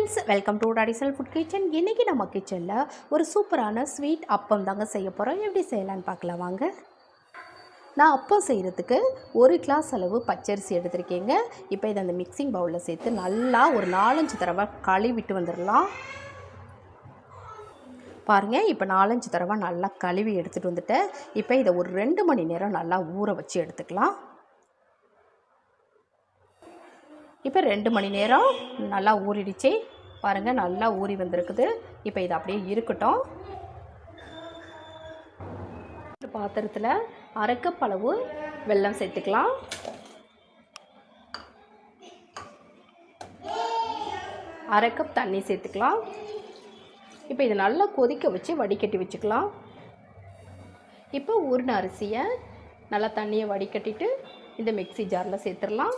Friends, welcome to traditional food kitchen. இன்றைக்கி நம்ம கிச்சனில் ஒரு சூப்பரான ஸ்வீட் அப்பம் தாங்க செய்ய போகிறோம். எப்படி செய்யலான்னு பார்க்கலாம் வாங்க. நான் அப்பம் செய்கிறதுக்கு 1 கிளாஸ் அளவு பச்சரிசி எடுத்திருக்கேங்க. இப்போ இதை அந்த மிக்சிங் பவுலில் சேர்த்து நல்லா ஒரு 4-5 தடவை கழுவிட்டு வந்துடலாம். பாருங்கள், இப்போ 4-5 தடவை நல்லா கழுவி எடுத்துகிட்டு வந்துட்டேன். இப்போ இதை ஒரு 2 மணி நேரம் நல்லா ஊற வச்சு எடுத்துக்கலாம். இப்போ 2 மணி நேரம் நல்லா ஊறிடுச்சு. பாருங்கள், நல்லா ஊறி வந்திருக்குது. இப்போ இது அப்படியே இருக்கட்டும். பாத்திரத்தில் 1/2 கப் அளவு வெல்லம் சேர்த்துக்கலாம். அரை கப் தண்ணி சேர்த்துக்கலாம். இப்போ இது நல்லா கொதிக்க வச்சு வடிகட்டி வச்சுக்கலாம். இப்போ ஊறின அரிசியை நல்லா தண்ணியை வடிகட்டிட்டு இந்த மிக்ஸி ஜாரில் சேர்த்துடலாம்.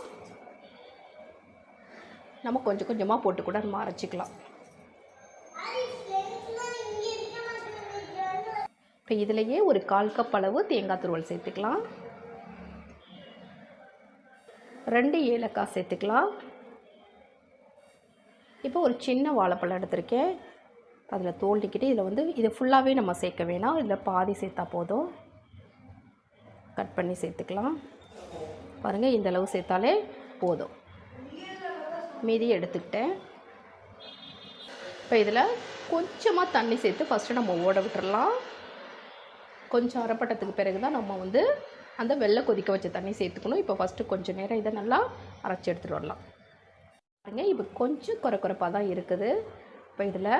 நம்ம கொஞ்சம் கொஞ்சமாக போட்டு கூட நம்ம அரைச்சிக்கலாம். இப்போ இதிலையே ஒரு 1/4 கப் அளவு தேங்காய் துருவல் சேர்த்துக்கலாம். 2 ஏலக்காய் சேர்த்துக்கலாம். இப்போ ஒரு சின்ன வாழைப்பழம் எடுத்திருக்கேன். அதில் தோல் நீக்கிட்டு இதை ஃபுல்லாகவே நம்ம சேர்க்க வேணாம். இதில் பாதி சேர்த்தா போதும். கட் பண்ணி சேர்த்துக்கலாம். பாருங்கள், இந்த அளவு சேர்த்தாலே போதும். மீதி எடுத்துக்கிட்டேன். இப்போ இதில் கொஞ்சமாக தண்ணி சேர்த்து ஃபஸ்ட்டு நம்ம ஓட விட்டுறலாம். கொஞ்சம் அரைப்பட்டத்துக்கு பிறகு தான் நம்ம அந்த வெள்ளை கொதிக்க வச்ச தண்ணி சேர்த்துக்கணும். இப்போ ஃபஸ்ட்டு கொஞ்சம் நேரம் இதை நல்லா அரைச்சி எடுத்துகிட்டு வரலாம். பாருங்க, இப்போ கொஞ்சம் குறைப்பாக தான் இருக்குது. இப்போ இதில்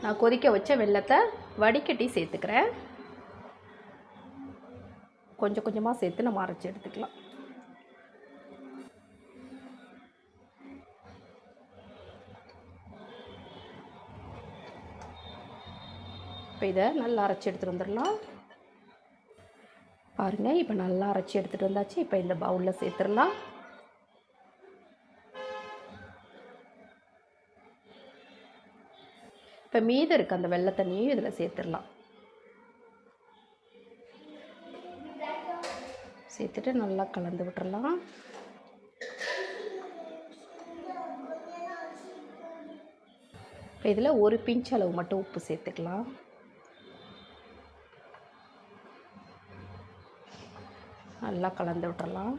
நான் கொதிக்க வச்ச வெள்ளத்தை வடிகட்டி சேர்த்துக்கிறேன். கொஞ்சம் கொஞ்சமாக சேர்த்து நம்ம அரைச்சி எடுத்துக்கலாம். இப்போ இதை நல்லா அரைச்சி எடுத்துகிட்டு வந்துடலாம். பாருங்கள், இப்போ நல்லா அரைச்சி எடுத்துகிட்டு வந்தாச்சு. இப்போ இந்த பவுலில் சேர்த்துடலாம். இப்போ மீதம் இருக்க அந்த வெள்ளை தண்ணியும் இதில் சேர்த்துடலாம். சேர்த்துட்டு நல்லா கலந்து விட்டுறலாம். இப்போ இதில் ஒரு பிஞ்ச் அளவு மட்டும் உப்பு சேர்த்துக்கலாம். நல்லா கலந்து விட்டுறலாம்.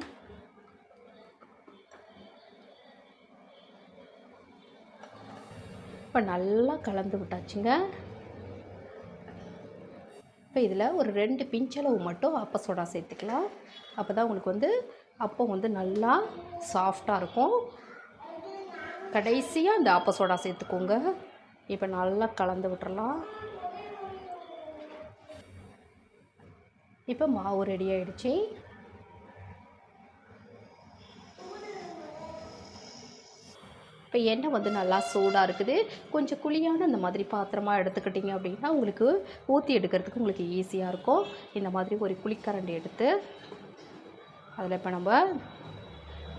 இப்போ நல்லா கலந்து விட்டாச்சுங்க. இப்போ இதில் ஒரு 2 பிஞ்ச் அளவு மட்டும் அப்ப சோடா சேர்த்துக்கலாம். அப்போ தான் உங்களுக்கு அப்பம் நல்லா சாஃப்டாக இருக்கும். கடைசியாக இந்த அப்ப சோடா சேர்த்துக்கோங்க. இப்போ நல்லா கலந்து விட்டுறலாம். இப்போ மாவு ரெடி ஆகிடுச்சு. இப்போ எண்ணெய் நல்லா சூடாக இருக்குது. கொஞ்சம் குழியான இந்த மாதிரி பாத்திரமாக எடுத்துக்கிட்டிங்க அப்படின்னா உங்களுக்கு ஊற்றி எடுக்கிறதுக்கு உங்களுக்கு ஈஸியாக இருக்கும். இந்த மாதிரி ஒரு குழிக்கரண்டி எடுத்து அதில் இப்போ நம்ம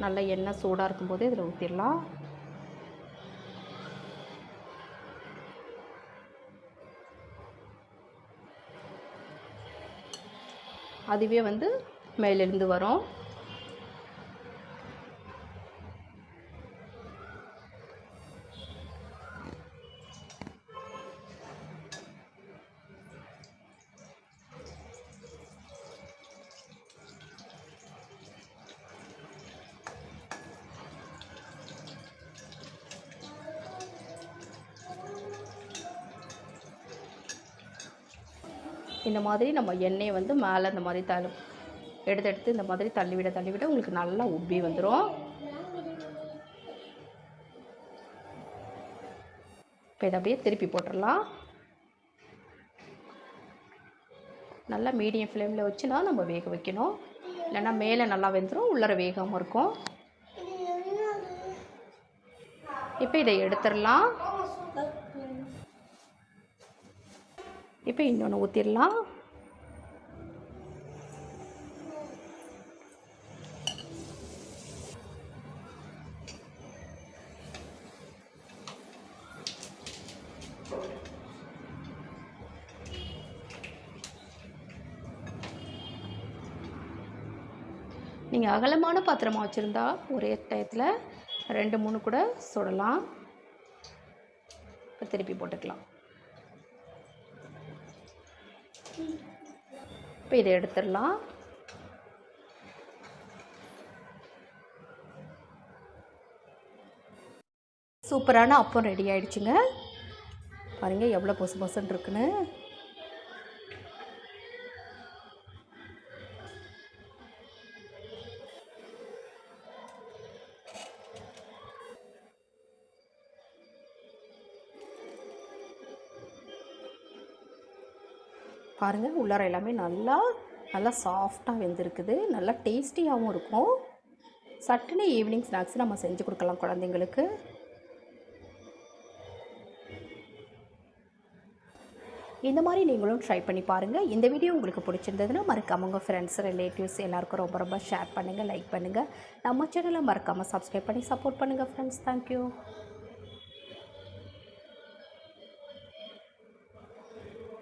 நல்லா எண்ணெய் சூடாக இருக்கும்போது இதில் ஊற்றிடலாம். அதுவே மேலிருந்து வரும். இந்த மாதிரி நம்ம எண்ணெயை மேலே இந்த மாதிரி எடுத்து இந்த மாதிரி தள்ளிவிட உங்களுக்கு நல்லா உப்பி வந்துடும். இப்போ இதை அப்படியே திருப்பி போட்டுடலாம். நல்லா மீடியம் ஃப்ளேமில் வச்சு தான் நம்ம வேக வைக்கணும். இல்லைன்னா மேலே நல்லா வெந்துடும், உள்ளர வேகாமல் இருக்கும். இப்போ இதை எடுத்துடலாம். இப்போ இன்னொன்று ஊற்றிடலாம். நீங்கள் அகலமான பாத்திரமாக வச்சுருந்தா ஒரே டயத்தில் 2-3 கூட சுடலாம். இப்போ திருப்பி போட்டுக்கலாம். இப்போ இதை எடுத்துடலாம். சூப்பரான அப்பம் ரெடி ஆகிடுச்சுங்க. பாருங்கள் எவ்வளோ பொசு பொசுன்னு இருக்குன்னு. பாருங்கள் உள்ளார எல்லாமே நல்லா சாஃப்டாக வெந்திருக்குது. நல்லா டேஸ்டியாகவும் இருக்கும். சட்டுன்னு ஈவினிங் ஸ்நாக்ஸ் நம்ம செஞ்சு கொடுக்கலாம் குழந்தைங்களுக்கு. இந்த மாதிரி நீங்களும் ட்ரை பண்ணி பாருங்கள். இந்த வீடியோ உங்களுக்கு பிடிச்சிருந்ததுன்னா மறக்காம உங்கள் ஃப்ரெண்ட்ஸ் ரிலேட்டிவ்ஸ் எல்லாருக்கும் ரொம்ப ஷேர் பண்ணுங்கள், லைக் பண்ணுங்கள். நம்ம சேனலை மறக்காமல் சப்ஸ்கிரைப் பண்ணி சப்போர்ட் பண்ணுங்கள் ஃப்ரெண்ட்ஸ். தேங்க்யூ.